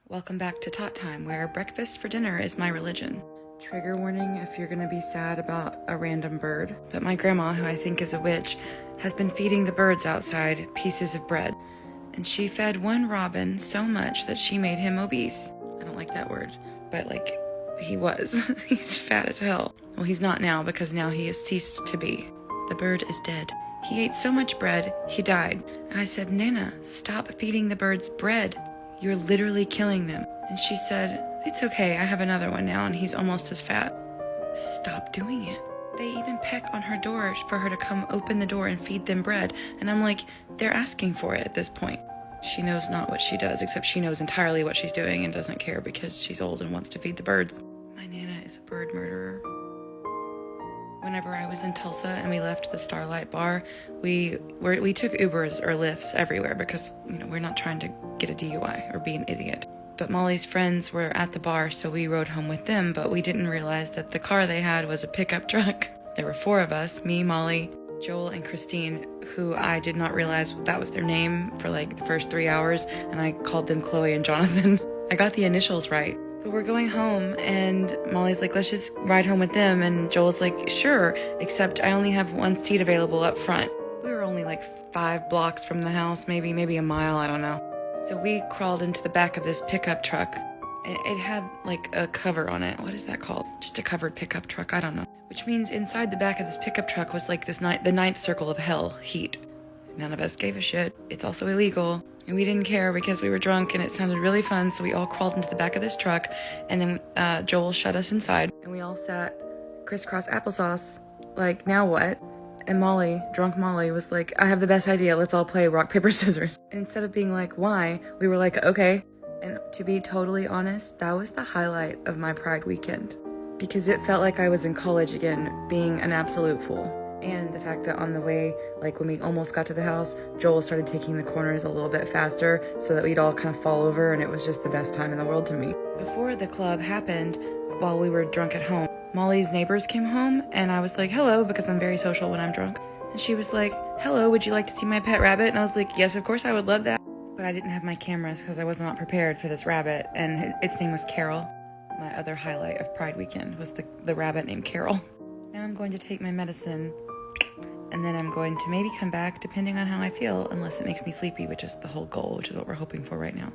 Welcome back to TOT time, where breakfast for dinner is my religion. Trigger warning if you're gonna be sad about a random bird. But my grandma, who I think is a witch, has been feeding the birds outside pieces of bread. And she fed one robin so much that she made him obese. I don't like that word, but he was. He's fat as hell. Well, he's not now because now he has ceased to be. The bird is dead. He ate so much bread, he died. And I said, Nana, stop feeding the birds bread. You're literally killing them. And she said, it's okay, I have another one now and he's almost as fat. Stop doing it. They even peck on her door for her to come open the door and feed them bread. And I'm like, they're asking for it at this point. She knows not what she does, except she knows entirely what she's doing and doesn't care because she's old and wants to feed the birds. My Nana is a bird murderer. Whenever I was in Tulsa and we left the Starlight Bar, we took Ubers or Lyfts everywhere because, we're not trying to get a DUI or be an idiot. But Molly's friends were at the bar, so we rode home with them, but we didn't realize that the car they had was a pickup truck. There were 4 of us, me, Molly, Joel, and Christine, who I did not realize that was their name for the first 3 hours, and I called them Chloe and Jonathan. I got the initials right. But we're going home, and Molly's like, let's just ride home with them, and Joel's like, sure, except I only have 1 seat available up front. We were only 5 blocks from the house, maybe a mile, I don't know. So we crawled into the back of this pickup truck. It had a cover on it. What is that called? Just a covered pickup truck, I don't know. Which means inside the back of this pickup truck was the 9th circle of hell, heat. None of us gave a shit. It's also illegal. And we didn't care because we were drunk and it sounded really fun, so we all crawled into the back of this truck, and then Joel shut us inside, and we all sat crisscross applesauce, now what? And Molly, drunk Molly, was like, I have the best idea, let's all play rock, paper, scissors. And instead of being like, why? We were like, okay. And to be totally honest, that was the highlight of my Pride weekend. Because it felt like I was in college again, being an absolute fool. And the fact that on the way, when we almost got to the house, Joel started taking the corners a little bit faster so that we'd all kind of fall over, and it was just the best time in the world to me. Before the club happened, while we were drunk at home, Molly's neighbors came home, and I was like, hello, because I'm very social when I'm drunk. And she was like, hello, would you like to see my pet rabbit? And I was like, yes, of course, I would love that. But I didn't have my cameras because I was not prepared for this rabbit, and its name was Carol. My other highlight of Pride weekend was the rabbit named Carol. Now I'm going to take my medicine, and then I'm going to maybe come back depending on how I feel, unless it makes me sleepy, which is the whole goal, which is what we're hoping for right now.